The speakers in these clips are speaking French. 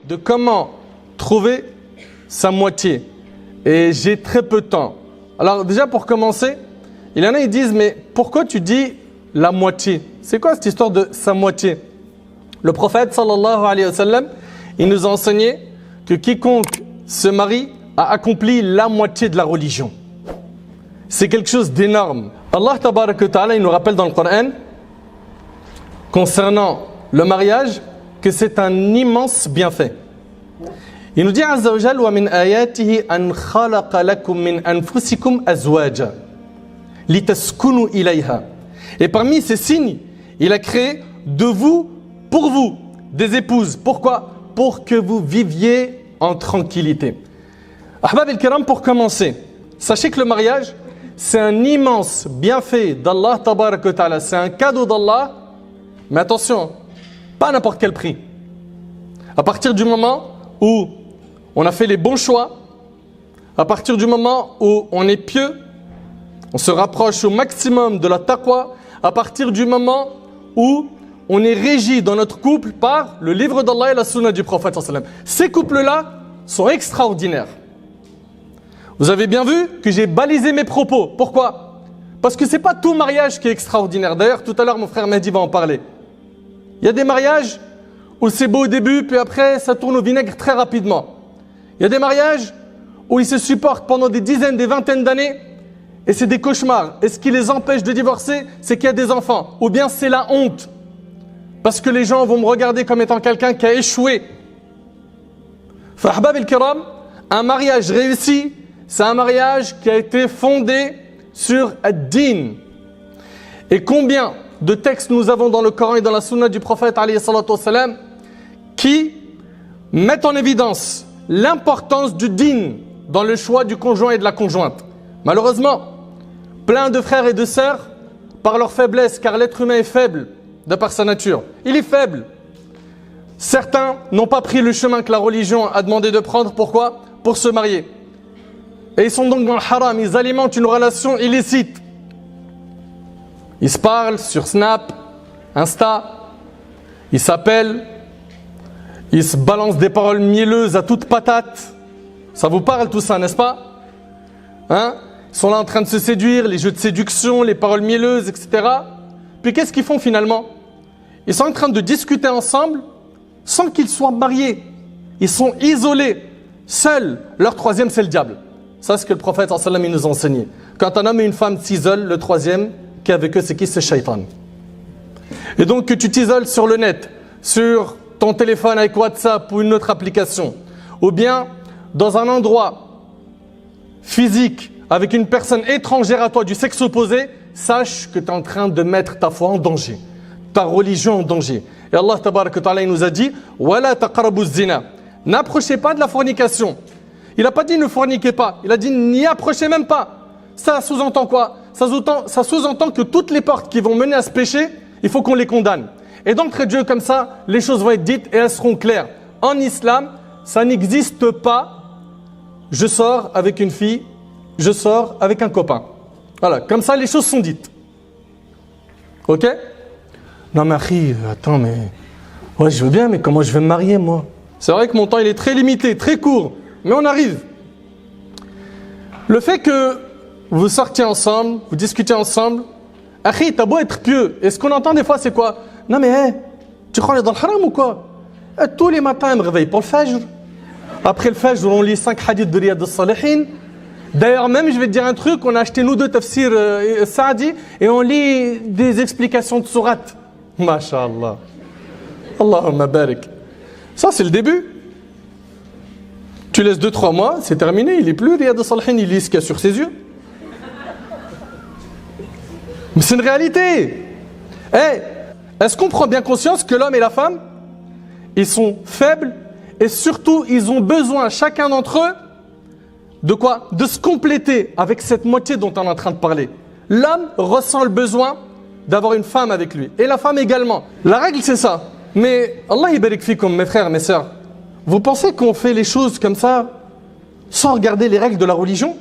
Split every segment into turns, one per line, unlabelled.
de comment trouver sa moitié. Et j'ai très peu de temps. Alors déjà pour commencer, il y en a qui disent mais pourquoi tu dis la moitié? C'est quoi cette histoire de sa moitié? Le prophète sallallahu alayhi wa sallam, il nous a enseigné que quiconque se marie a accompli la moitié de la religion. C'est quelque chose d'énorme. Allah tabarak wa ta'ala, il nous rappelle dans le Coran concernant le mariage que c'est un immense bienfait. Il nous dit Azza wa Jal wa min ayatihi an khalaqa lakum min anfusikum azwaja litaskunu ilayha. Et parmi ces signes, il a créé de vous, pour vous, des épouses. Pourquoi? Pour que vous viviez en tranquillité. Ahbab al-Kiram, pour commencer, sachez que le mariage, c'est un immense bienfait d'Allah tabarak wa ta'ala. C'est un cadeau d'Allah, mais attention, pas à n'importe quel prix. À partir du moment où on a fait les bons choix, à partir du moment où on est pieux, on se rapproche au maximum de la taqwa, à partir du moment où on est régi dans notre couple par le livre d'Allah et la sunna du prophète sallallahu alayhi wa sallam. Ces couples-là sont extraordinaires. Vous avez bien vu que j'ai balisé mes propos. Pourquoi? Parce que ce n'est pas tout mariage qui est extraordinaire. D'ailleurs, tout à l'heure, mon frère Mehdi va en parler. Il y a des mariages où c'est beau au début, puis après, ça tourne au vinaigre très rapidement. Il y a des mariages où ils se supportent pendant des dizaines, des vingtaines d'années, et c'est des cauchemars. Et ce qui les empêche de divorcer, c'est qu'il y a des enfants. Ou bien c'est la honte. Parce que les gens vont me regarder comme étant quelqu'un qui a échoué. Fahbab al-Kiram, un mariage réussi, c'est un mariage qui a été fondé sur ad-din. Et combien de textes nous avons dans le Coran et dans la sunna du prophète alayhi salatu wassalam qui mettent en évidence l'importance du din dans le choix du conjoint et de la conjointe. Malheureusement, plein de frères et de sœurs, par leur faiblesse, car l'être humain est faible de par sa nature, il est faible. Certains n'ont pas pris le chemin que la religion a demandé de prendre. Pourquoi? Pour se marier. Et ils sont donc dans le haram, ils alimentent une relation illicite. Ils se parlent sur Snap, Insta, ils s'appellent, ils se balancent des paroles mielleuses à toute patate. Ça vous parle tout ça, n'est-ce pas? Hein? Ils sont là en train de se séduire, les jeux de séduction, les paroles mielleuses, etc. Puis qu'est-ce qu'ils font finalement? Ils sont en train de discuter ensemble sans qu'ils soient mariés. Ils sont isolés, seuls. Leur troisième, c'est le diable. Ça, c'est ce que le prophète sallallahu alayhi wa sallam nous a enseigné. Quand un homme et une femme s'isolent, le troisième qui est avec eux, c'est qui? C'est Shaitan. Et donc que tu t'isoles sur le net, sur ton téléphone avec WhatsApp ou une autre application, ou bien dans un endroit physique avec une personne étrangère à toi du sexe opposé, sache que tu es en train de mettre ta foi en danger, ta religion en danger. Et Allah tabaraka wa ta'ala, il nous a dit wala taqrabu zina. N'approchez pas de la fornication. Il n'a pas dit ne forniquez pas, il a dit n'y approchez même pas. Ça sous-entend quoi? Ça sous-entend que toutes les portes qui vont mener à ce péché, il faut qu'on les condamne. Et d'entrée de jeu comme ça, les choses vont être dites et elles seront claires. En islam, ça n'existe pas. Je sors avec une fille, je sors avec un copain. Voilà, comme ça les choses sont dites. Ok? Non mais Akhi, attends mais... Ouais, je veux bien, mais comment je vais me marier moi? C'est vrai que mon temps il est très limité, très court, mais on arrive. Le fait que vous sortiez ensemble, vous discutez ensemble, Akhi, t'as beau être pieux, et ce qu'on entend des fois c'est quoi? Non mais tu crois qu'on est dans le haram ou quoi? Tous les matins elle me réveille pour le fajr. Après le fajr, on lit 5 hadiths de Riyad al-Salihin. D'ailleurs même, je vais te dire un truc, on a acheté nous deux tafsir Saadi et on lit des explications de sourates. Masha'Allah. Allahumma barik. Ça c'est le début. Tu laisses 2-3 mois, c'est terminé, il n'est plus Riyad al-Salihin, il lit ce qu'il y a sur ses yeux. Mais c'est une réalité. Est-ce qu'on prend bien conscience que l'homme et la femme, ils sont faibles et surtout ils ont besoin chacun d'entre eux de quoi? De se compléter avec cette moitié dont on est en train de parler. L'homme ressent le besoin d'avoir une femme avec lui et la femme également. La règle c'est ça. Mais Allah yabarik fikum, mes frères, mes sœurs, vous pensez qu'on fait les choses comme ça sans regarder les règles de la religion?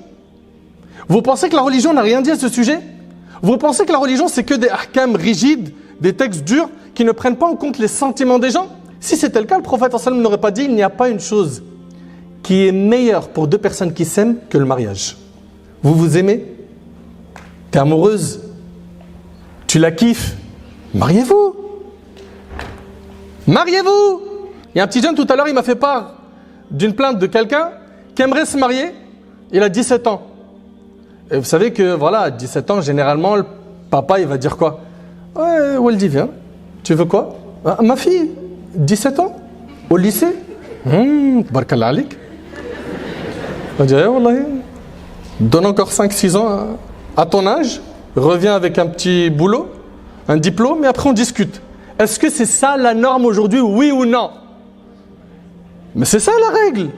Vous pensez que la religion n'a rien dit à ce sujet? Vous pensez que la religion c'est que des ahkam rigides, des textes durs qui ne prennent pas en compte les sentiments des gens? Si c'était le cas, le prophète sallam n'aurait pas dit il n'y a pas une chose qui est meilleure pour deux personnes qui s'aiment que le mariage. Vous vous aimez? T'es amoureuse? Tu la kiffes? Mariez-vous! Mariez-vous! Il y a un petit jeune tout à l'heure, il m'a fait part d'une plainte de quelqu'un qui aimerait se marier. Il a 17 ans. Et vous savez que, voilà, à 17 ans, généralement, le papa, il va dire quoi? Ouais, Waldi, viens. Tu veux quoi? Ah, ma fille, 17 ans, au lycée. Barakallah alik. On dirait, wallahi, donne encore 5-6 ans à ton âge, reviens avec un petit boulot, un diplôme, et après on discute. Est-ce que c'est ça la norme aujourd'hui, oui ou non? Mais c'est ça la règle.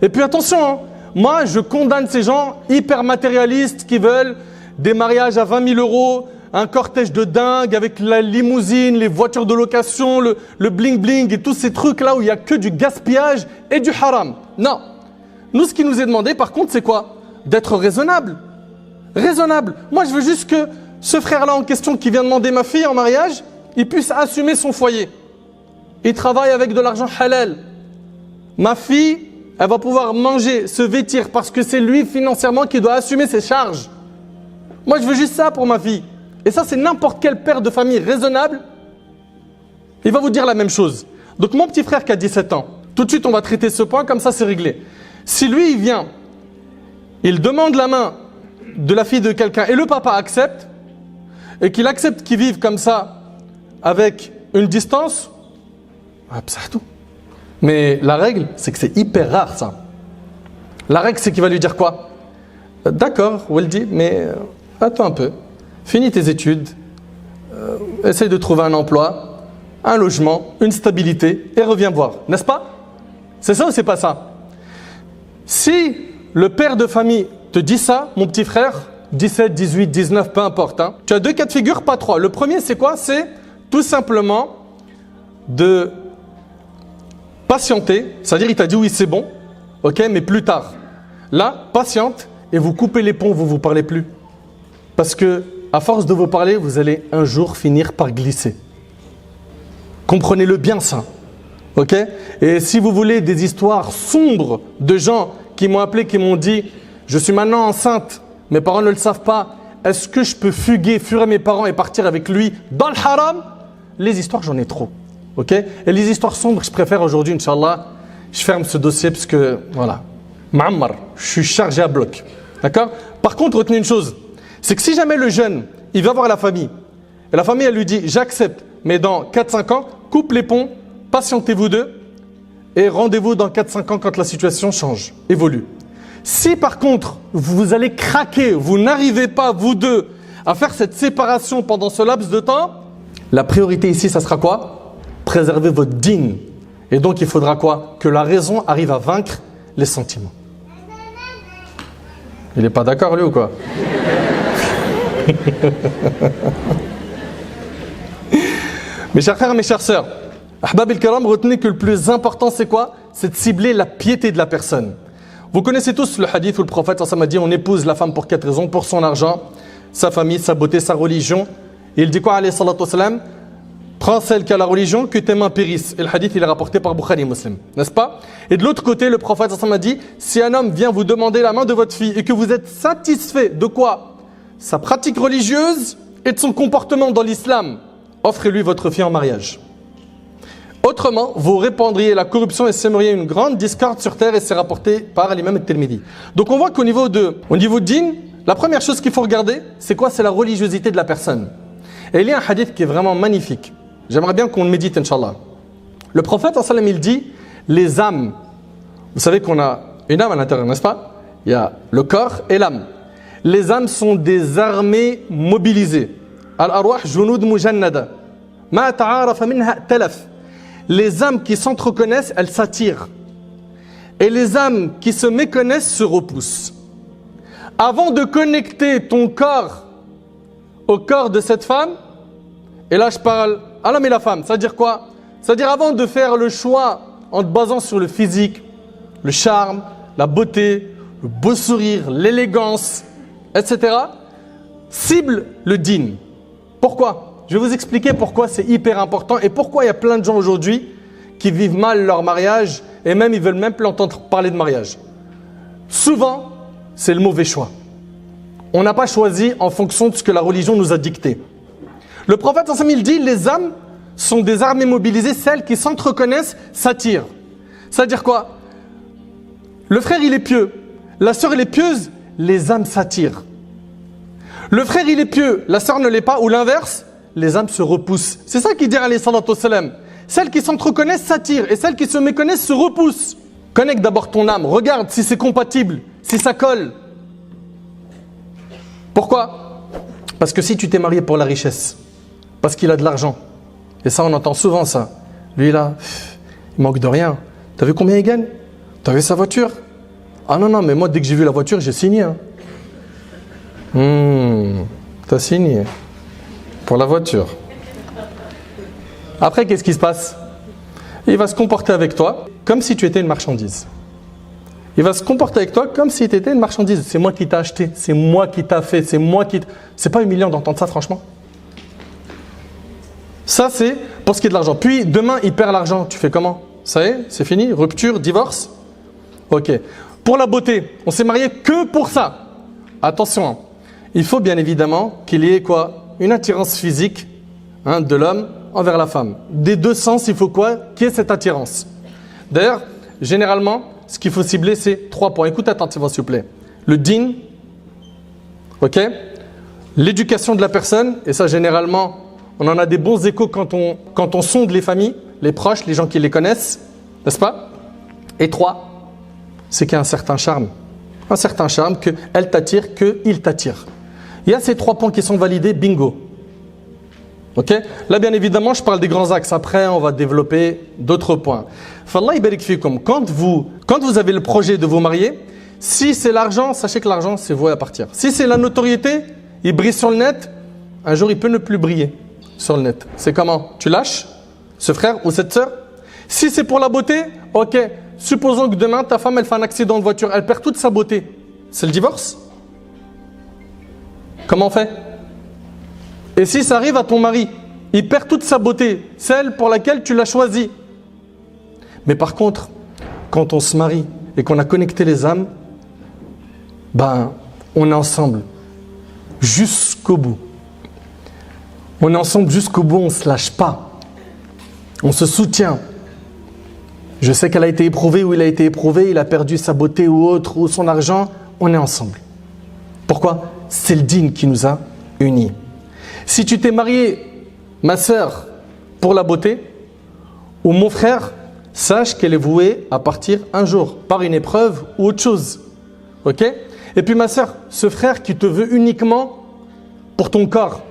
Et puis attention, hein, moi je condamne ces gens hyper matérialistes qui veulent des mariages à 20 000 euros, un cortège de dingue avec la limousine, les voitures de location, le bling bling et tous ces trucs là où il n'y a que du gaspillage et du haram. Non. Nous, ce qui nous est demandé par contre, c'est quoi? D'être raisonnable. Raisonnable. Moi, je veux juste que ce frère-là en question qui vient demander ma fille en mariage, il puisse assumer son foyer. Il travaille avec de l'argent halal. Ma fille, elle va pouvoir manger, se vêtir parce que c'est lui financièrement qui doit assumer ses charges. Moi, je veux juste ça pour ma fille. Et ça, c'est n'importe quel père de famille raisonnable. Il va vous dire la même chose. Donc, mon petit frère qui a 17 ans, tout de suite, on va traiter ce point, comme ça, c'est réglé. Si lui, il vient, il demande la main de la fille de quelqu'un et le papa accepte, et qu'il accepte qu'ils vivent comme ça, avec une distance, c'est tout. Mais la règle, c'est que c'est hyper rare ça. La règle, c'est qu'il va lui dire quoi? D'accord, Waldi, mais attends un peu. Finis tes études, essaye de trouver un emploi, un logement, une stabilité, et reviens voir. N'est-ce pas? C'est ça ou c'est pas ça? Si le père de famille te dit ça, mon petit frère, 17, 18, 19, peu importe, hein, tu as deux cas de figure, pas trois. Le premier, c'est quoi? C'est tout simplement de patienter, c'est-à-dire il t'a dit oui c'est bon, ok, mais plus tard. Là, patiente et vous coupez les ponts, vous ne vous parlez plus. Parce que à force de vous parler, vous allez un jour finir par glisser. Comprenez-le bien ça, ok? Et si vous voulez des histoires sombres de gens qui m'ont appelé, qui m'ont dit je suis maintenant enceinte, mes parents ne le savent pas, est-ce que je peux fuir mes parents et partir avec lui dans le haram? Les histoires, j'en ai trop. Ok? Et les histoires sombres, je préfère aujourd'hui, Inch'Allah, je ferme ce dossier parce que, voilà, Ma'ammar, je suis chargé à bloc. D'accord? Par contre, retenez une chose, c'est que si jamais le jeune, il va voir la famille, et la famille, elle lui dit, j'accepte, mais dans 4-5 ans, coupe les ponts, patientez-vous deux, et rendez-vous dans 4-5 ans quand la situation change, évolue. Si par contre, vous allez craquer, vous n'arrivez pas, vous deux, à faire cette séparation pendant ce laps de temps, la priorité ici, ça sera quoi? Préserver votre dîn. Et donc, il faudra quoi? Que la raison arrive à vaincre les sentiments. Il n'est pas d'accord, lui, ou quoi? Mes chers frères, mes chères sœurs, Ahbab el-Kiram, retenez que le plus important, c'est quoi? C'est de cibler la piété de la personne. Vous connaissez tous le hadith où le prophète a dit on épouse la femme pour 4 raisons, pour son argent, sa famille, sa beauté, sa religion. Et il dit quoi, alayhi salatu wassalam? Prends celle qui a la religion, que tes mains périssent. Et le hadith, il est rapporté par Bukhari et Muslim, n'est-ce pas? Et de l'autre côté, le prophète a dit si un homme vient vous demander la main de votre fille et que vous êtes satisfait de quoi? Sa pratique religieuse et de son comportement dans l'islam, offrez-lui votre fille en mariage. Autrement, vous répandriez la corruption et sèmeriez une grande discorde sur terre, et c'est rapporté par l'imam al-Tirmidhi. Donc on voit qu'au niveau de dîn, la première chose qu'il faut regarder, c'est quoi? C'est la religiosité de la personne. Et il y a un hadith qui est vraiment magnifique. J'aimerais bien qu'on le médite, Inch'Allah. Le prophète, il dit, les âmes, vous savez qu'on a une âme à l'intérieur, n'est-ce pas? Il y a le corps et l'âme. Les âmes sont des armées mobilisées. Al-arwah junud mujannada. Ma ta'arafa minha talaf. Les âmes qui s'entreconnaissent, elles s'attirent. Et les âmes qui se méconnaissent se repoussent. Avant de connecter ton corps au corps de cette femme, et là je parle à l'homme et la femme, c'est-à-dire quoi? C'est-à-dire avant de faire le choix en te basant sur le physique, le charme, la beauté, le beau sourire, l'élégance, etc., cible le dîn. Pourquoi? Je vais vous expliquer pourquoi c'est hyper important et pourquoi il y a plein de gens aujourd'hui qui vivent mal leur mariage et même ils veulent même plus entendre parler de mariage. Souvent, c'est le mauvais choix. On n'a pas choisi en fonction de ce que la religion nous a dicté. Le prophète il dit, les âmes sont des armées mobilisées, celles qui s'entreconnaissent s'attirent. C'est-à-dire quoi? Le frère il est pieux, la sœur elle est pieuse, les âmes s'attirent. Le frère il est pieux, la sœur ne l'est pas, ou l'inverse, les âmes se repoussent. C'est ça qu'il dit alayhi salatu wassalam. Celles qui s'entreconnaissent s'attirent et celles qui se méconnaissent se repoussent. Connecte d'abord ton âme, regarde si c'est compatible, si ça colle. Pourquoi? Parce que si tu t'es marié pour la richesse, parce qu'il a de l'argent, et ça on entend souvent ça, lui là, il manque de rien. T'as vu combien il gagne? T'as vu sa voiture? Ah non, mais moi dès que j'ai vu la voiture, j'ai signé. T'as signé pour la voiture. Après, qu'est-ce qui se passe? Il va se comporter avec toi comme si tu étais une marchandise. Il va se comporter avec toi comme si tu étais une marchandise. C'est moi qui t'ai acheté, c'est moi qui t'ai fait, c'est moi qui... C'est pas humiliant d'entendre ça, franchement. Ça, c'est pour ce qui est de l'argent. Puis, demain, il perd l'argent. Tu fais comment? Ça y est, c'est fini? Rupture, divorce? Ok. Pour la beauté, on s'est marié que pour ça. Attention, hein. Il faut bien évidemment qu'il y ait quoi? Une attirance physique de l'homme envers la femme. Des deux sens, il faut quoi? Qu'il y ait cette attirance. D'ailleurs, généralement, ce qu'il faut cibler, c'est 3 points. Écoute attentivement, s'il vous plaît. Le din, ok? L'éducation de la personne, et ça, généralement, on en a des bons échos quand on sonde les familles, les proches, les gens qui les connaissent, n'est-ce pas? Et 3, c'est qu'il y a un certain charme. Un certain charme, qu'elle t'attire, qu'il t'attire. Il y a ces 3 points qui sont validés, bingo. Ok? Là, bien évidemment, je parle des grands axes. Après, on va développer d'autres points. Fallah ibarik fikum. Quand vous avez le projet de vous marier, si c'est l'argent, sachez que l'argent, c'est voué à partir. Si c'est la notoriété, il brille sur le net, un jour, il peut ne plus briller sur le net. C'est comment? Tu lâches ce frère ou cette sœur? Si c'est pour la beauté, ok. Supposons que demain, ta femme, elle fait un accident de voiture, elle perd toute sa beauté. C'est le divorce? Comment on fait? Et si ça arrive à ton mari, il perd toute sa beauté, celle pour laquelle tu l'as choisi. Mais par contre, quand on se marie et qu'on a connecté les âmes, on est ensemble jusqu'au bout. On est ensemble jusqu'au bout, on ne se lâche pas. On se soutient. Je sais qu'elle a été éprouvée ou il a été éprouvé, il a perdu sa beauté ou autre, ou son argent, on est ensemble. Pourquoi? C'est le din qui nous a unis. Si tu t'es marié, ma sœur, pour la beauté, ou mon frère, sache qu'elle est vouée à partir un jour, par une épreuve ou autre chose. Ok? Et puis ma sœur, ce frère qui te veut uniquement pour ton corps.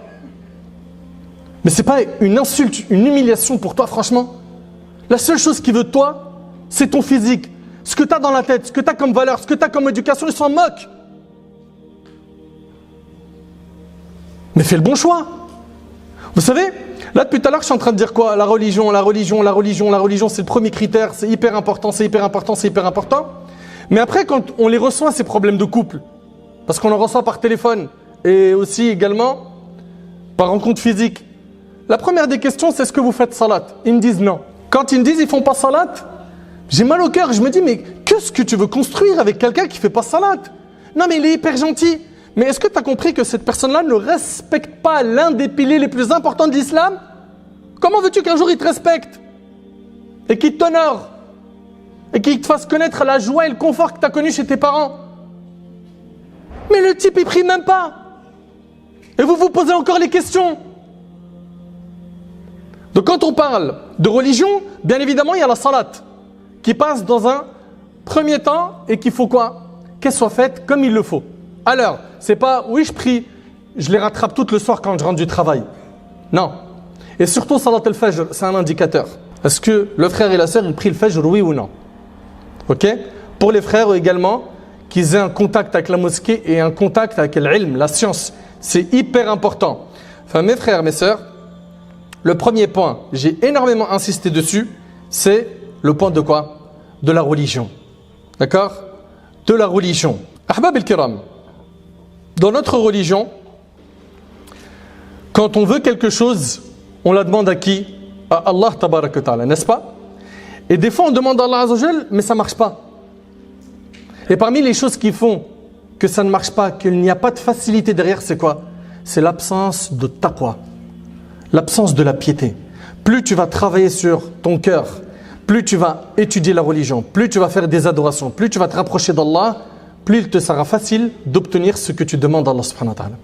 Mais ce n'est pas une insulte, une humiliation pour toi, franchement. La seule chose qu'il veut de toi, c'est ton physique. Ce que tu as dans la tête, ce que tu as comme valeur, ce que tu as comme éducation, il s'en moque. Mais fais le bon choix. Vous savez, là depuis tout à l'heure, je suis en train de dire quoi? La religion, c'est le premier critère, c'est hyper important, c'est hyper important, c'est hyper important. Mais après, quand on les reçoit, ces problèmes de couple, parce qu'on en reçoit par téléphone et aussi également par rencontre physique, la première des questions, c'est est-ce que vous faites salat? Ils me disent non. Quand ils me disent ils font pas salat, j'ai mal au cœur. Je me dis mais qu'est-ce que tu veux construire avec quelqu'un qui fait pas salat? Non mais il est hyper gentil. Mais est-ce que tu as compris que cette personne-là ne respecte pas l'un des piliers les plus importants de l'islam? Comment veux-tu qu'un jour il te respecte? Et qu'il t'honore? Et qu'il te fasse connaître la joie et le confort que tu as connu chez tes parents? Mais le type il prie même pas. Et vous vous posez encore les questions. Donc quand on parle de religion, bien évidemment il y a la salat qui passe dans un premier temps et qu'il faut quoi? Qu'elle soit faite comme il le faut. Alors, c'est pas oui je prie, je les rattrape toutes le soir quand je rentre du travail. Non. Et surtout salat al-fajr, c'est un indicateur. Est-ce que le frère et la sœur ils prient le fajr, oui ou non? Ok? Pour les frères également, qu'ils aient un contact avec la mosquée et un contact avec l'ilm, la science. C'est hyper important. Enfin mes frères, mes sœurs, le premier point, j'ai énormément insisté dessus, c'est le point de quoi? De la religion. D'accord? De la religion. Ahbab al-kiram, dans notre religion, quand on veut quelque chose, on la demande à qui? À Allah tabarak wa ta'ala, n'est-ce pas? Et des fois, on demande à Allah Azza wa Jal, mais ça ne marche pas. Et parmi les choses qui font que ça ne marche pas, qu'il n'y a pas de facilité derrière, c'est quoi? C'est l'absence de taqwa, l'absence de la piété. Plus tu vas travailler sur ton cœur, plus tu vas étudier la religion, plus tu vas faire des adorations, plus tu vas te rapprocher d'Allah, plus il te sera facile d'obtenir ce que tu demandes à Allah subhanahu wa ta'ala.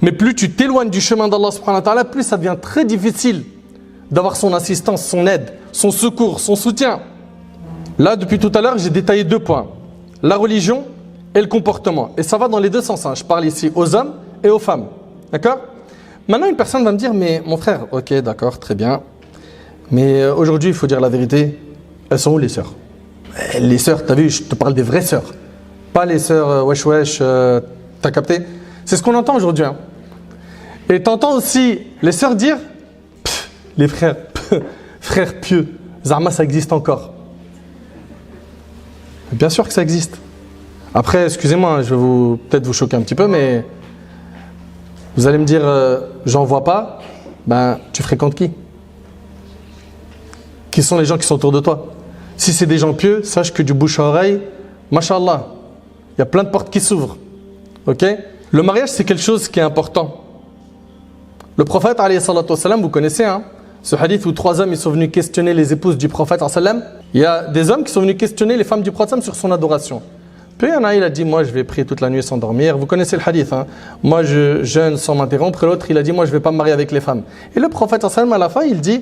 Mais plus tu t'éloignes du chemin d'Allah subhanahu wa ta'ala, plus ça devient très difficile d'avoir son assistance, son aide, son secours, son soutien. Là, depuis tout à l'heure, j'ai détaillé 2 points. La religion et le comportement. Et ça va dans les 2 sens. Je parle ici aux hommes et aux femmes. D'accord? Maintenant, une personne va me dire, mais mon frère, ok, d'accord, très bien. Mais aujourd'hui, il faut dire la vérité. Elles sont où les sœurs? Les sœurs, t'as vu, je te parle des vraies sœurs. Pas les sœurs wesh wesh, t'as capté? C'est ce qu'on entend aujourd'hui. Hein. Et t'entends aussi les sœurs dire, les frères, frères pieux, Zama, ça existe encore. Bien sûr que ça existe. Après, excusez-moi, je vais peut-être vous choquer un petit peu, mais vous allez me dire, j'en vois pas, ben tu fréquentes qui? Qui sont les gens qui sont autour de toi? Si c'est des gens pieux, sache que du bouche à oreille, mashallah, il y a plein de portes qui s'ouvrent. Ok? Le mariage, c'est quelque chose qui est important. Le prophète, alayhi salatu wassalam, vous connaissez, hein, ce hadith où 3 hommes ils sont venus questionner les épouses du prophète, sallam. Il y a des hommes qui sont venus questionner les femmes du prophète sur son adoration. Puis il y en a, il a dit, moi je vais prier toute la nuit sans dormir. Vous connaissez le hadith, hein? Moi je jeûne sans m'interrompre. Et l'autre, il a dit, moi je ne vais pas me marier avec les femmes. Et le prophète, sallam, à la fin, il dit,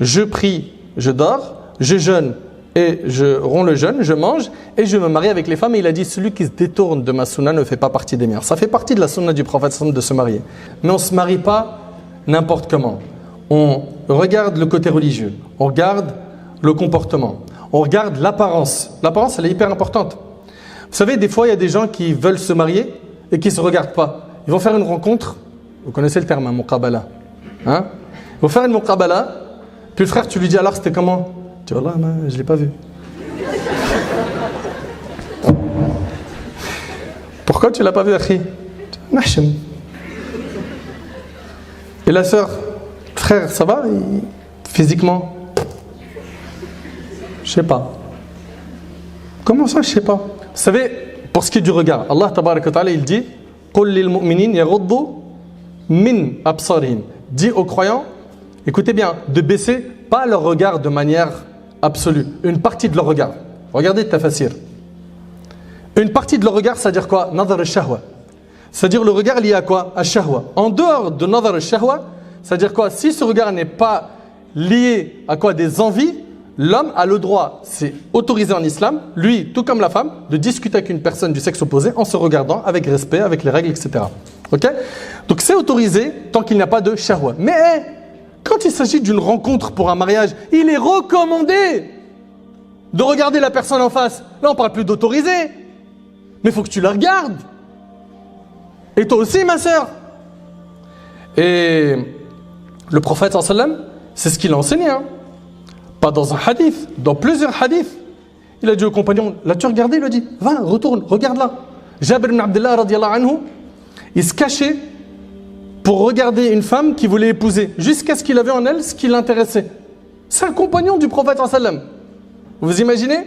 je prie, je dors, je jeûne et je romps le jeûne, je mange et je me marie avec les femmes. Et il a dit, celui qui se détourne de ma sunna ne fait pas partie des miens. Ça fait partie de la sunna du prophète sallam de se marier. Mais on ne se marie pas n'importe comment. On regarde le côté religieux, on regarde le comportement, on regarde l'apparence. L'apparence, elle est hyper importante. Vous savez, des fois, il y a des gens qui veulent se marier et qui ne se regardent pas. Ils vont faire une rencontre, vous connaissez le terme, hein, muqabala. Hein? Ils vont faire une muqabala, puis le frère, tu lui dis alors c'était comment? Tu dis, Wallah, je ne l'ai pas vu. Pourquoi tu ne l'as pas vu, akhi? Nahshem. Et la sœur, frère, ça va physiquement? Je sais pas. Comment ça, je sais pas? Vous savez, pour ce qui est du regard, Allah tabaraka wa ta'ala, il dit Qul lil mu'minin yaghuddu min absarihim. Dit aux croyants, écoutez bien, de baisser pas leur regard de manière absolue, une partie de leur regard. Regardez Tafasir. Une partie de leur regard, c'est-à-dire quoi? Nadar al-shahwa. C'est-à-dire le regard lié à quoi? À shahwa. En dehors de nadar al-shahwa, c'est-à-dire quoi? Si ce regard n'est pas lié à quoi? Des envies, l'homme a le droit, c'est autorisé en islam, lui, tout comme la femme, de discuter avec une personne du sexe opposé en se regardant avec respect, avec les règles, etc. Ok? Donc c'est autorisé tant qu'il n'y a pas de shahwa. Mais quand il s'agit d'une rencontre pour un mariage, il est recommandé de regarder la personne en face. Là, on ne parle plus d'autoriser, mais il faut que tu la regardes. Et toi aussi, ma sœur. Et le prophète, sallam, c'est ce qu'il a enseigné. Hein. Pas dans un hadith, dans plusieurs hadiths. Il a dit au compagnon, l'as-tu regardé? Il lui a dit, va, retourne, regarde-la. Jabir ibn Abdullah, radiyallahu anhu, il se cachait pour regarder une femme qu'il voulait épouser, jusqu'à ce qu'il avait en elle ce qui l'intéressait. C'est un compagnon du prophète, sallam. Vous imaginez?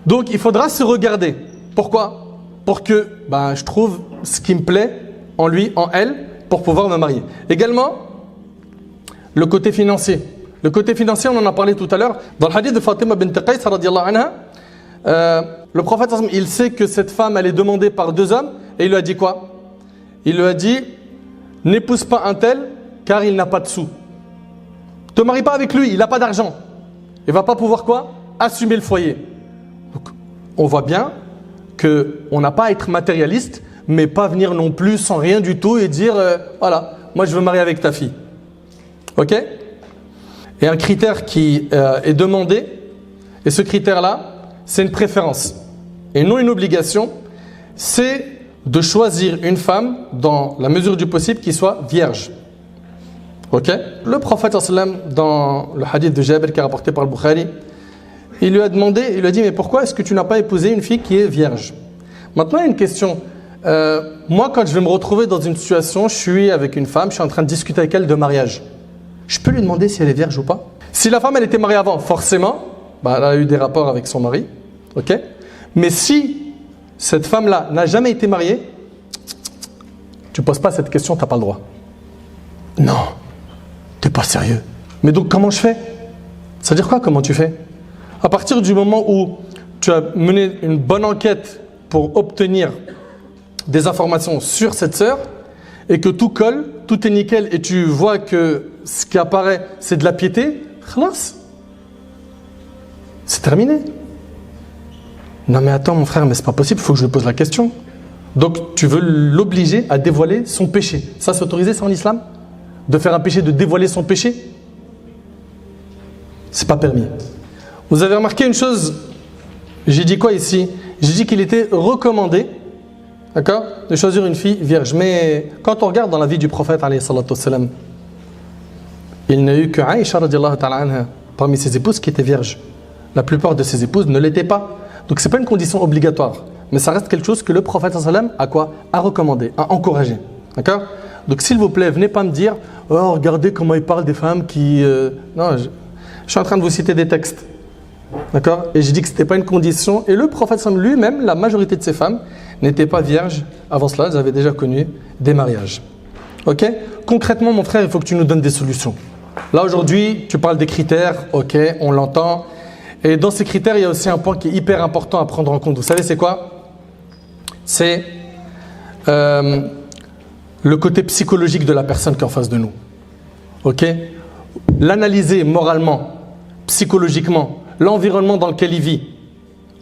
Donc, il faudra se regarder. Pourquoi? Pour que je trouve ce qui me plaît en lui, en elle, pour pouvoir me marier. Également, le côté financier. Le côté financier, on en a parlé tout à l'heure. Dans le hadith de Fatima bint Qais, radiyallahu anha, le prophète, il sait que cette femme, elle est demandée par 2 hommes, et il lui a dit quoi? Il lui a dit, n'épouse pas un tel, car il n'a pas de sous. Ne te marie pas avec lui, il n'a pas d'argent. Il ne va pas pouvoir quoi? Assumer le foyer. Donc, on voit bien qu'on n'a pas à être matérialiste, mais pas venir non plus sans rien du tout et dire, voilà, moi je veux marier avec ta fille. Ok? Et un critère qui est demandé, et ce critère-là, c'est une préférence et non une obligation, c'est de choisir une femme dans la mesure du possible qui soit vierge. Ok? Le prophète sallam, dans le hadith de Jabir qui est rapporté par le Bukhari, il lui a demandé, il lui a dit, mais pourquoi est-ce que tu n'as pas épousé une fille qui est vierge? Maintenant, il y a une question. Moi, quand je vais me retrouver dans une situation, je suis avec une femme, je suis en train de discuter avec elle de mariage. Je peux lui demander si elle est vierge ou pas? Si la femme, elle était mariée avant, forcément, bah, elle a eu des rapports avec son mari. Ok? Mais si cette femme-là n'a jamais été mariée, tu ne poses pas cette question, tu n'as pas le droit. Non, tu n'es pas sérieux. Mais donc comment je fais? Ça veut dire quoi, comment tu fais? À partir du moment où tu as mené une bonne enquête pour obtenir des informations sur cette sœur et que tout colle, tout est nickel et tu vois que ce qui apparaît c'est de la piété, khalas. C'est terminé. Non mais attends mon frère, mais c'est pas possible, il faut que je lui pose la question. Donc tu veux l'obliger à dévoiler son péché. Ça c'est autorisé ça en islam? De faire un péché, de dévoiler son péché? C'est pas permis. Vous avez remarqué une chose? J'ai dit quoi ici? J'ai dit qu'il était recommandé, d'accord, de choisir une fille vierge. Mais quand on regarde dans la vie du prophète, alayhi salatu wassalam, il n'a eu que Aïcha radiallahu ta'ala anha parmi ses épouses qui étaient vierges. La plupart de ses épouses ne l'étaient pas. Donc c'est pas une condition obligatoire. Mais ça reste quelque chose que le prophète sallam a quoi? A recommandé, a encouragé. D'accord? Donc s'il vous plaît, venez pas me dire oh regardez comment il parle des femmes qui... Non, je suis en train de vous citer des textes. D'accord? Et j'ai dit que ce n'était pas une condition. Et le prophète sallam lui-même, la majorité de ses femmes n'étaient pas vierges. Avant cela, elles avaient déjà connu des mariages. Ok? Concrètement, mon frère, il faut que tu nous donnes des solutions. Là aujourd'hui, tu parles des critères. Ok, on l'entend. Et dans ces critères, il y a aussi un point qui est hyper important à prendre en compte. Vous savez c'est quoi? C'est le côté psychologique de la personne qui est en face de nous. Ok? L'analyser moralement, psychologiquement, l'environnement dans lequel il vit,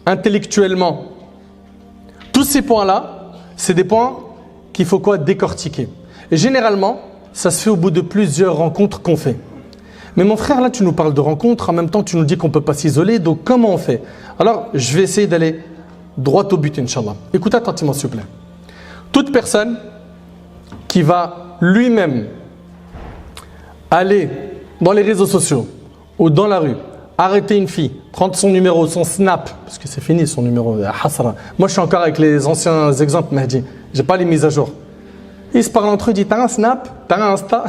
intellectuellement. Tous ces points-là, c'est des points qu'il faut quoi? Décortiquer. Et généralement, ça se fait au bout de plusieurs rencontres qu'on fait. Mais mon frère, là, tu nous parles de rencontres, en même temps, tu nous dis qu'on ne peut pas s'isoler, donc comment on fait? Alors, je vais essayer d'aller droit au but, Inch'Allah. Écoutez attentivement, s'il vous plaît. Toute personne qui va lui-même aller dans les réseaux sociaux ou dans la rue, arrêter une fille, prendre son numéro, son snap, parce que c'est fini son numéro, hasra. Moi, je suis encore avec les anciens exemples, Mahdi. Je n'ai pas les mises à jour. Ils se parlent entre eux, ils disent, t'as un snap, t'as un Insta.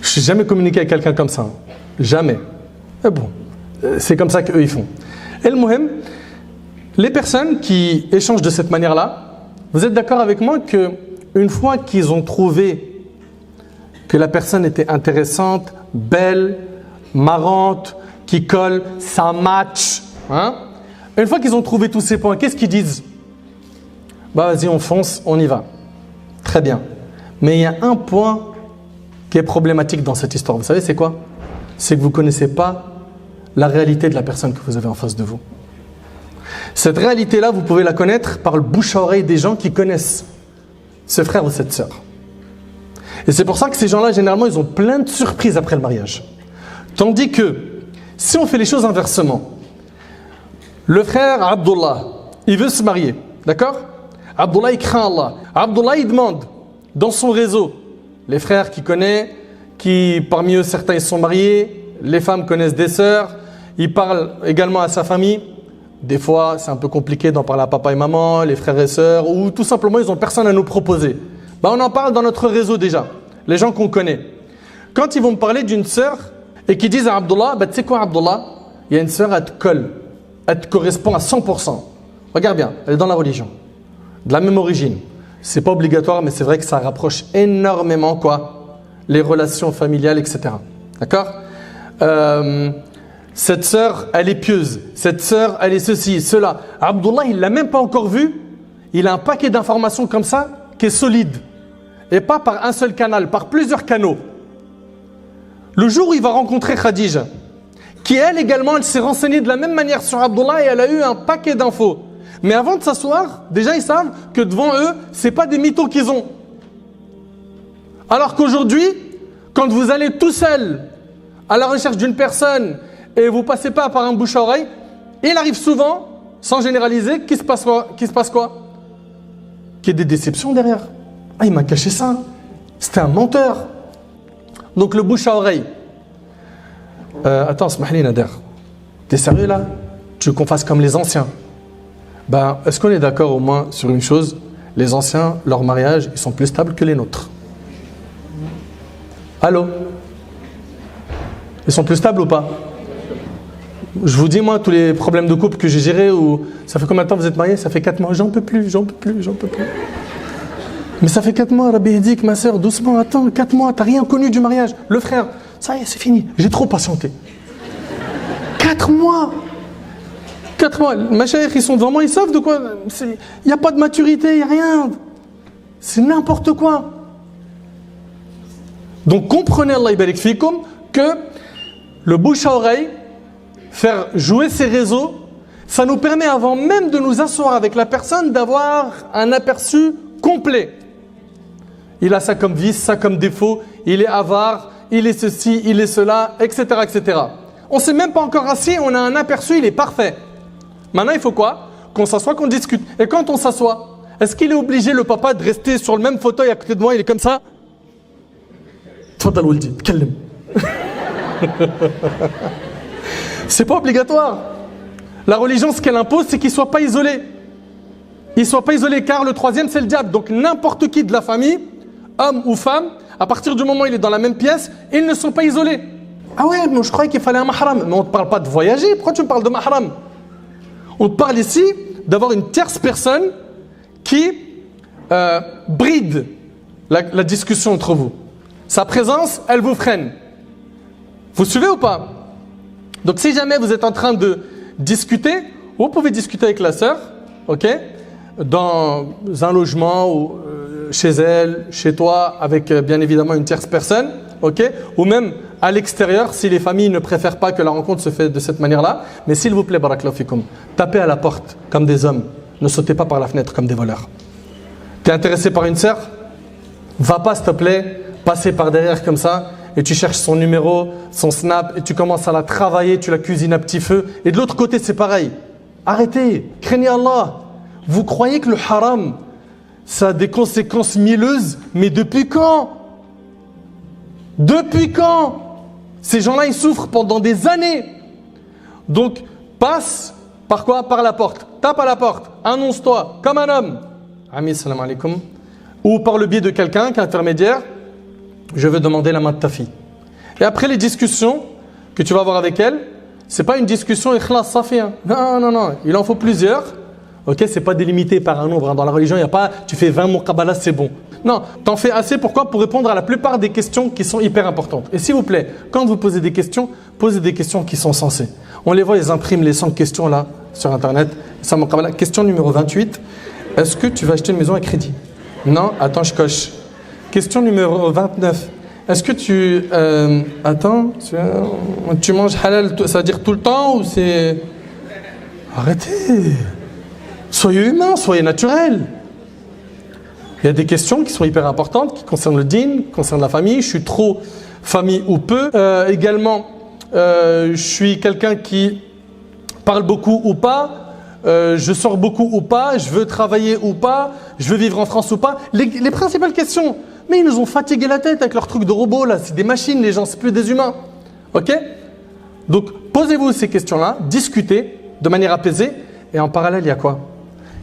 Je n'ai jamais communiqué avec quelqu'un comme ça. Jamais. Mais bon, c'est comme ça qu'eux ils font. Et le muhim, les personnes qui échangent de cette manière-là, vous êtes d'accord avec moi qu'une fois qu'ils ont trouvé que la personne était intéressante, belle, marrante, qui colle, ça match, hein? Une fois qu'ils ont trouvé tous ces points, qu'est-ce qu'ils disent? Bah vas-y, on fonce, on y va. Très bien. Mais il y a un point qui est problématique dans cette histoire. Vous savez c'est quoi? C'est que vous ne connaissez pas la réalité de la personne que vous avez en face de vous. Cette réalité-là, vous pouvez la connaître par le bouche à oreille des gens qui connaissent ce frère ou cette sœur. Et c'est pour ça que ces gens-là, généralement, ils ont plein de surprises après le mariage. Tandis que, si on fait les choses inversement, le frère Abdullah, il veut se marier, d'accord? Abdullah, il craint Allah. Abdullah, il demande dans son réseau, les frères qu'il connaît, qui parmi eux, certains ils sont mariés, les femmes connaissent des sœurs, il parle également à sa famille. Des fois, c'est un peu compliqué d'en parler à papa et maman, les frères et sœurs, ou tout simplement, ils n'ont personne à nous proposer. Ben, on en parle dans notre réseau déjà, les gens qu'on connaît. Quand ils vont me parler d'une sœur et qu'ils disent à Abdullah, ben, tu sais quoi Abdullah, il y a une sœur, elle te colle, elle te correspond à 100%. Regarde bien, elle est dans la religion, de la même origine. C'est pas obligatoire, mais c'est vrai que ça rapproche énormément quoi, les relations familiales, etc. D'accord? Cette sœur, elle est pieuse. Cette sœur, elle est ceci, cela. Abdullah, il ne l'a même pas encore vue. Il a un paquet d'informations comme ça qui est solide. Et pas par un seul canal, par plusieurs canaux. Le jour où il va rencontrer Khadija, qui elle également, elle s'est renseignée de la même manière sur Abdullah et elle a eu un paquet d'infos. Mais avant de s'asseoir, déjà ils savent que devant eux, ce n'est pas des mythos qu'ils ont. Alors qu'aujourd'hui, quand vous allez tout seul à la recherche d'une personne et vous ne passez pas par un bouche à oreille, il arrive souvent, sans généraliser, qu'il se passe quoi? Qu'il y ait des déceptions derrière. Ah, il m'a caché ça. C'était un menteur. Donc le bouche à oreille. Attends, Smahli Nader, t'es sérieux là? Tu veux qu'on fasse comme les anciens? Ben, est-ce qu'on est d'accord au moins sur une chose? Les anciens, leur mariage, ils sont plus stables que les nôtres. Allô? Ils sont plus stables ou pas? Je vous dis, moi, tous les problèmes de couple que j'ai gérés, où ça fait combien de temps vous êtes mariés? Ça fait 4 mois. J'en peux plus. Mais ça fait 4 mois, Rabbi Hidik, ma soeur, doucement, attends, 4 mois, t'as rien connu du mariage. Le frère, ça y est, c'est fini. J'ai trop patienté. 4 mois. 4 mois. Mes chers, ils sont devant moi, ils savent de quoi. Il n'y a pas de maturité, il n'y a rien. C'est n'importe quoi. Donc comprenez, Allah yabarik fikoum, que le bouche à oreille, faire jouer ses réseaux, ça nous permet avant même de nous asseoir avec la personne d'avoir un aperçu complet. Il a ça comme vice, ça comme défaut, il est avare, il est ceci, il est cela, etc. etc. On ne s'est même pas encore assis, on a un aperçu, il est parfait. Maintenant, il faut quoi? Qu'on s'assoie, qu'on discute. Et quand on s'assoit, est-ce qu'il est obligé, le papa, de rester sur le même fauteuil à côté de moi, il est comme ça? Tfadal Waldi, tkallim. C'est pas obligatoire. La religion, ce qu'elle impose, c'est qu'il ne soit pas isolé. Il ne soit pas isolé, car le troisième, c'est le diable. Donc n'importe qui de la famille, homme ou femme, à partir du moment où il est dans la même pièce, ils ne sont pas isolés. Ah ouais, mais je croyais qu'il fallait un mahram. Mais on ne te parle pas de voyager, pourquoi tu me parles de mahram? On te parle ici d'avoir une tierce personne qui bride la discussion entre vous. Sa présence, elle vous freine. Vous suivez ou pas? Donc si jamais vous êtes en train de discuter, vous pouvez discuter avec la sœur, ok, dans un logement ou chez elle, chez toi, avec bien évidemment une tierce personne, ok, ou même à l'extérieur si les familles ne préfèrent pas que la rencontre se fait de cette manière-là. Mais s'il vous plaît, barakallahu fikoum, tapez à la porte comme des hommes, ne sautez pas par la fenêtre comme des voleurs. T'es intéressé par une sœur? Va pas, s'il te plaît, passer par derrière comme ça. Et tu cherches son numéro, son snap, et tu commences à la travailler, tu la cuisines à petit feu. Et de l'autre côté, c'est pareil. Arrêtez, craignez Allah. Vous croyez que le haram, ça a des conséquences mielleuses, mais depuis quand? Depuis quand? Ces gens-là, ils souffrent pendant des années. Donc, passe par quoi? Par la porte. Tape à la porte, annonce-toi comme un homme. Ami, salam alaikum. Ou par le biais de quelqu'un qui est intermédiaire. Je veux demander la main de ta fille. Et après les discussions que tu vas avoir avec elle, c'est pas une discussion ikhlas safi. Non, il en faut plusieurs. Ok, c'est pas délimité par un nombre. Dans la religion, il n'y a pas tu fais 20 muqabalas, c'est bon. Non, t'en fais assez. Pourquoi? Pour répondre à la plupart des questions qui sont hyper importantes. Et s'il vous plaît, quand vous posez des questions qui sont sensées. On les voit, ils impriment les 100 questions là sur internet. Ça muqabala. Question numéro 28. Est-ce que tu vas acheter une maison à crédit? Non, attends, je coche. Question numéro 29. Est-ce que tu manges halal, ça veut dire tout le temps ou c'est... Arrêtez. Soyez humain, soyez naturel. Il y a des questions qui sont hyper importantes, qui concernent le dîn, qui concernent la famille. Je suis trop famille ou peu. Également, je suis quelqu'un qui parle beaucoup ou pas. Je sors beaucoup ou pas. Je veux travailler ou pas. Je veux vivre en France ou pas. Les principales questions. Mais ils nous ont fatigué la tête avec leurs trucs de robots là, c'est des machines les gens, c'est plus des humains. Ok? Donc posez-vous ces questions-là, discutez de manière apaisée et en parallèle il y a quoi?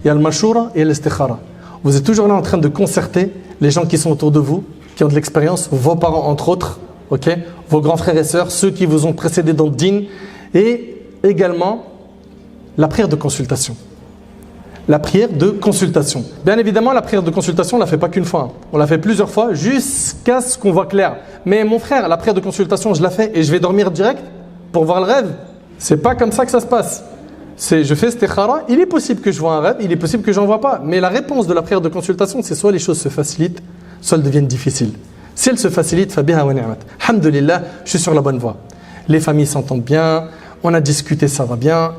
Il y a le mashoura et l'istikhara. Vous êtes toujours là en train de concerter les gens qui sont autour de vous, qui ont de l'expérience, vos parents entre autres, ok? Vos grands frères et sœurs, ceux qui vous ont précédé dans le dîn et également la prière de consultation. La prière de consultation. Bien évidemment, la prière de consultation, on ne la fait pas qu'une fois. On la fait plusieurs fois jusqu'à ce qu'on voit clair. Mais mon frère, la prière de consultation, je la fais et je vais dormir direct pour voir le rêve. C'est pas comme ça que ça se passe. Je fais istikhara, il est possible que je vois un rêve, il est possible que j'en vois pas. Mais la réponse de la prière de consultation, c'est soit les choses se facilitent, soit elles deviennent difficiles. Si elles se facilitent, fabiha wa ni'mat. Alhamdulillah, je suis sur la bonne voie. Les familles s'entendent bien, on a discuté, ça va bien.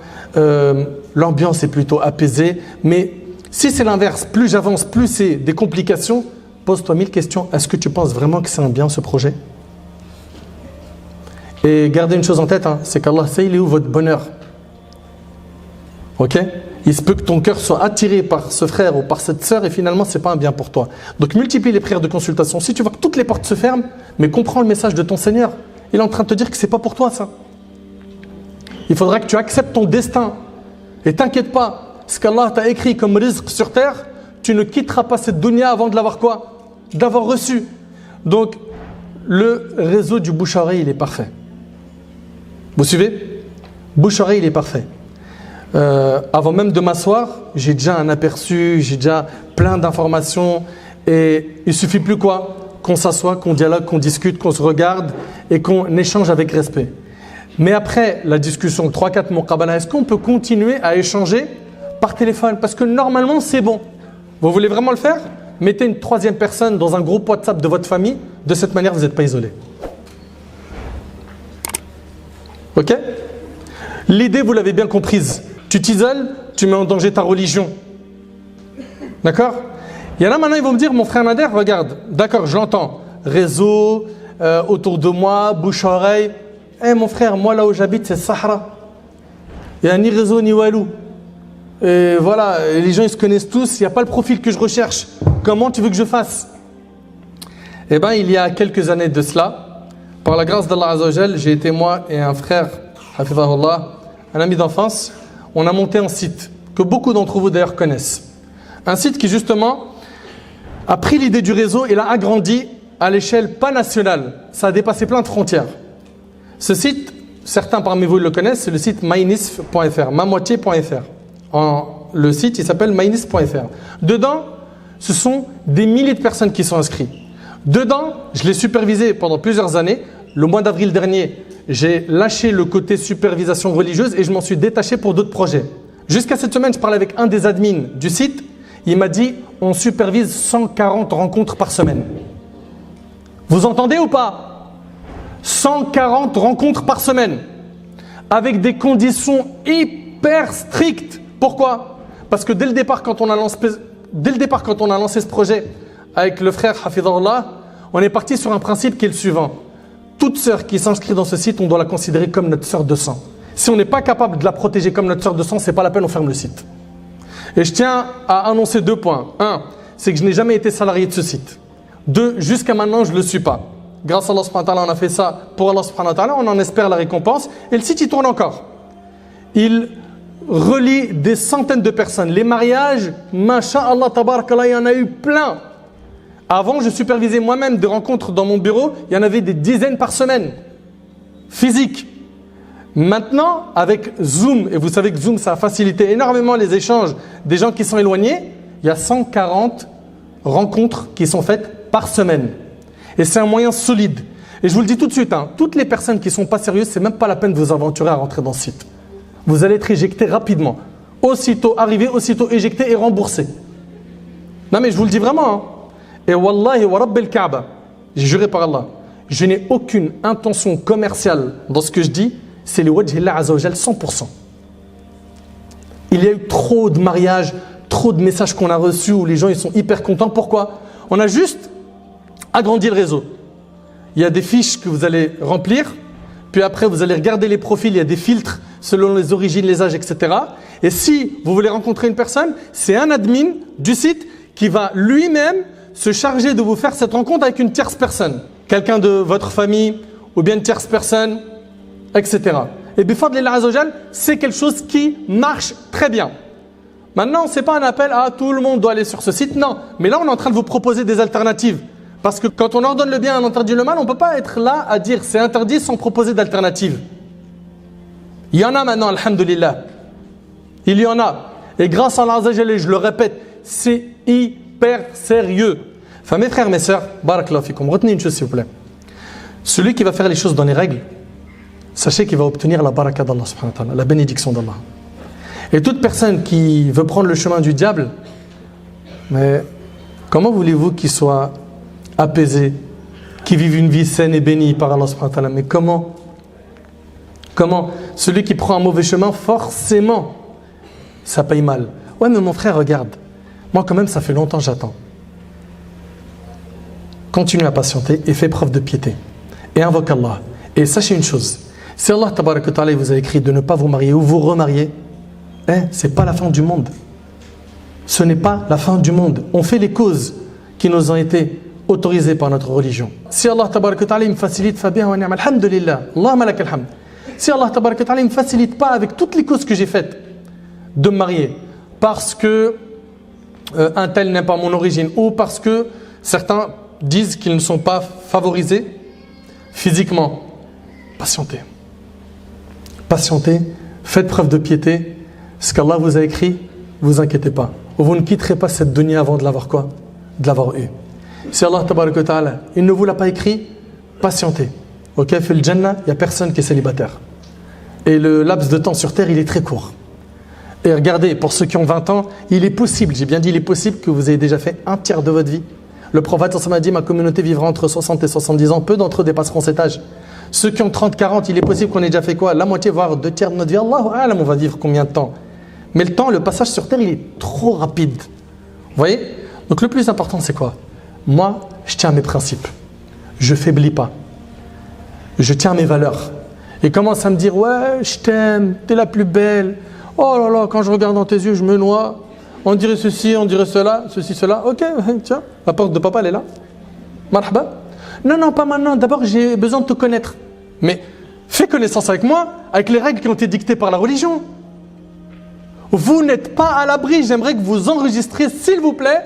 L'ambiance est plutôt apaisée, mais si c'est l'inverse, plus j'avance, plus c'est des complications, pose-toi 1000 questions. Est-ce que tu penses vraiment que c'est un bien ce projet? Et gardez une chose en tête, c'est qu'Allah sait il est où votre bonheur. Ok? Il se peut que ton cœur soit attiré par ce frère ou par cette sœur et finalement c'est pas un bien pour toi. Donc multiplie les prières de consultation. Si tu vois que toutes les portes se ferment, mais comprends le message de ton Seigneur. Il est en train de te dire que c'est pas pour toi ça. Il faudra que tu acceptes ton destin. Et t'inquiète pas, ce qu'Allah t'a écrit comme rizq sur terre, tu ne quitteras pas cette dunya avant de l'avoir quoi? D'avoir reçu. Donc, le réseau du bouche à oreille, il est parfait. Vous suivez? Bouche-oreille, il est parfait. Avant même de m'asseoir, j'ai déjà un aperçu, j'ai déjà plein d'informations et il suffit plus quoi? Qu'on s'assoie, qu'on dialogue, qu'on discute, qu'on se regarde et qu'on échange avec respect. Mais après la discussion 3-4 muqabala, est-ce qu'on peut continuer à échanger par téléphone? Parce que normalement c'est bon. Vous voulez vraiment le faire? Mettez une troisième personne dans un groupe WhatsApp de votre famille. De cette manière, vous n'êtes pas isolé. Ok? L'idée, vous l'avez bien comprise. Tu t'isoles, tu mets en danger ta religion. D'accord? Il y en a maintenant, ils vont me dire, mon frère Nader, regarde, d'accord, je l'entends. Réseau, autour de moi, bouche-oreille. Eh mon frère, moi là où j'habite, c'est Sahara. Il n'y a ni réseau ni walou. Et voilà, les gens ils se connaissent tous, il n'y a pas le profil que je recherche. Comment tu veux que je fasse? Eh bien, il y a quelques années de cela, par la grâce d'Allah Azza wa Jal, j'ai été moi et un frère, Hafidahullah, un ami d'enfance, on a monté un site que beaucoup d'entre vous d'ailleurs connaissent. Un site qui justement a pris l'idée du réseau et l'a agrandi à l'échelle pas nationale. Ça a dépassé plein de frontières. Ce site, certains parmi vous le connaissent, c'est le site mynisf.fr, mamoitié.fr. Le site, il s'appelle mynisf.fr. Dedans, ce sont des milliers de personnes qui sont inscrites. Dedans, je l'ai supervisé pendant plusieurs années. Le mois d'avril dernier, j'ai lâché le côté supervision religieuse et je m'en suis détaché pour d'autres projets. Jusqu'à cette semaine, je parlais avec un des admins du site. Il m'a dit, on supervise 140 rencontres par semaine. Vous entendez ou pas? 140 rencontres par semaine. Avec des conditions hyper strictes. Pourquoi? Parce que dès le départ, quand on a lancé ce projet avec le frère Hafidahullah, on est parti sur un principe qui est le suivant. Toute sœur qui s'inscrit dans ce site, on doit la considérer comme notre sœur de sang. Si on n'est pas capable de la protéger comme notre sœur de sang, c'est pas la peine, on ferme le site. Et je tiens à annoncer 2 points. 1, c'est que je n'ai jamais été salarié de ce site. 2, jusqu'à maintenant, je ne le suis pas. Grâce à Allah subhanahu wa ta'ala, on a fait ça pour Allah subhanahu wa ta'ala, on en espère la récompense. Et le site, il tourne encore. Il relie des centaines de personnes. Les mariages, masha'Allah, tabarakallah, il y en a eu plein. Avant, je supervisais moi-même des rencontres dans mon bureau. Il y en avait des dizaines par semaine. Physique. Maintenant, avec Zoom, et vous savez que Zoom, ça a facilité énormément les échanges des gens qui sont éloignés, il y a 140 rencontres qui sont faites par semaine. Et c'est un moyen solide. Et je vous le dis tout de suite, toutes les personnes qui ne sont pas sérieuses, c'est même pas la peine de vous aventurer à rentrer dans ce site. Vous allez être éjecté rapidement. Aussitôt arrivé, aussitôt éjecté et remboursé. Non mais je vous le dis vraiment. Et wallahi wa rabbil Kaaba, j'ai juré par Allah, je n'ai aucune intention commerciale dans ce que je dis, c'est le wajhillah azza wa jal 100%. Il y a eu trop de mariages, trop de messages qu'on a reçus où les gens ils sont hyper contents. Pourquoi? On a juste agrandi le réseau. Il y a des fiches que vous allez remplir, puis après vous allez regarder les profils, il y a des filtres selon les origines, les âges, etc. Et si vous voulez rencontrer une personne, c'est un admin du site qui va lui-même se charger de vous faire cette rencontre avec une tierce personne. Quelqu'un de votre famille ou bien une tierce personne, etc. Et bifadlillah azza wa jal, c'est quelque chose qui marche très bien. Maintenant, ce n'est pas un appel à tout le monde doit aller sur ce site, non. Mais là, on est en train de vous proposer des alternatives. Parce que quand on ordonne le bien et on interdit le mal, on ne peut pas être là à dire c'est interdit sans proposer d'alternatives. Il y en a maintenant, alhamdulillah. Il y en a. Et grâce à Allah azza wa jal, je le répète, c'est hyper sérieux. Enfin, mes frères, mes sœurs, barakallahu fikum, retenez une chose s'il vous plaît. Celui qui va faire les choses dans les règles, sachez qu'il va obtenir la baraka d'Allah subhanahu wa ta'ala, la bénédiction d'Allah. Et toute personne qui veut prendre le chemin du diable, mais comment voulez-vous qu'il soit apaisé, qu'il vive une vie saine et bénie par Allah subhanahu wa ta'ala? Mais comment? Celui qui prend un mauvais chemin, forcément, ça paye mal. Ouais, mais mon frère, regarde, moi quand même, ça fait longtemps que j'attends. Continue à patienter et fais preuve de piété. Et invoque Allah. Et sachez une chose, si Allah tabarak wa ta'ala vous a écrit de ne pas vous marier ou vous remarier, c'est pas la fin du monde. Ce n'est pas la fin du monde. On fait les causes qui nous ont été autorisées par notre religion. Si Allah tabarak wa ta'ala me facilite, fa bien wa ni'ma, alhamdulillah, Allahumma lak alhamd. Si Allah tabarak wa ta'ala me facilite pas avec toutes les causes que j'ai faites de me marier, parce que un tel n'est pas mon origine, ou parce que certains disent qu'ils ne sont pas favorisés physiquement, patientez. Patientez, Faites preuve de piété. Ce qu'Allah vous a écrit, vous inquiétez pas. Vous ne quitterez pas cette dunya avant de l'avoir quoi? De l'avoir eu. Si Allah tabaraka wa ta'ala, il ne vous l'a pas écrit, patientez. Ok, fil Jannah, il n'y a personne qui est célibataire. Et le laps de temps sur terre, il est très court. Et regardez, pour ceux qui ont 20 ans, il est possible, j'ai bien dit, il est possible que vous ayez déjà fait un tiers de votre vie. Le prophète m'a dit, ma communauté vivra entre 60 et 70 ans, peu d'entre eux dépasseront cet âge. Ceux qui ont 30, 40, il est possible qu'on ait déjà fait quoi? La moitié, voire 2 tiers de notre vie. Allahu a'lam, on va vivre combien de temps? Mais le temps, le passage sur terre, il est trop rapide. Vous voyez? Donc le plus important, c'est quoi? Moi, je tiens à mes principes. Je faiblis pas. Je tiens à mes valeurs. Et commence à me dire, ouais, je t'aime, t'es la plus belle. Oh là là, quand je regarde dans tes yeux, je me noie. On dirait ceci, on dirait cela, ceci, cela. Ok, tiens, la porte de papa, elle est là. Marhaba. Non, non, pas maintenant. D'abord, j'ai besoin de te connaître. Mais fais connaissance avec moi, avec les règles qui ont été dictées par la religion. Vous n'êtes pas à l'abri. J'aimerais que vous enregistriez, s'il vous plaît,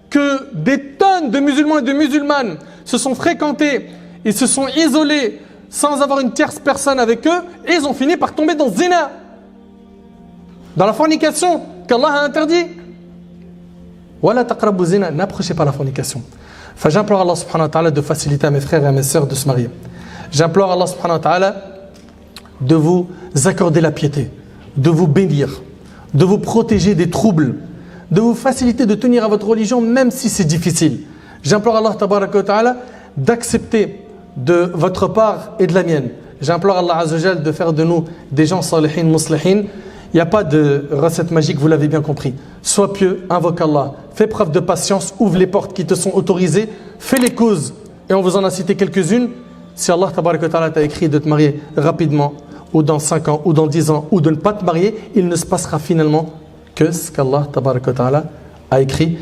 que des tonnes de musulmans et de musulmanes se sont fréquentés, ils se sont isolés sans avoir une tierce personne avec eux, et ils ont fini par tomber dans zina, dans la fornication qu'Allah a interdit. Wala taqrabu zina, n'approchez pas la fornication. Enfin, j'implore Allah subhanahu wa ta'ala de faciliter à mes frères et à mes sœurs de se marier. J'implore Allah subhanahu wa ta'ala de vous accorder la piété, de vous bénir, de vous protéger des troubles, de vous faciliter de tenir à votre religion même si c'est difficile. J'implore Allah tabaraka wa ta'ala d'accepter de votre part et de la mienne. J'implore Allah azza wa jal de faire de nous des gens salihin, muslihin. Il n'y a pas de recette magique, vous l'avez bien compris. Sois pieux, invoque Allah, fais preuve de patience, ouvre les portes qui te sont autorisées, fais les causes, et on vous en a cité quelques-unes. Si Allah tabaraka wa ta'ala t'a écrit de te marier rapidement, ou dans 5 ans, ou dans 10 ans, ou de ne pas te marier, il ne se passera finalement que ce qu'Allah tabaraka wa ta'ala a écrit.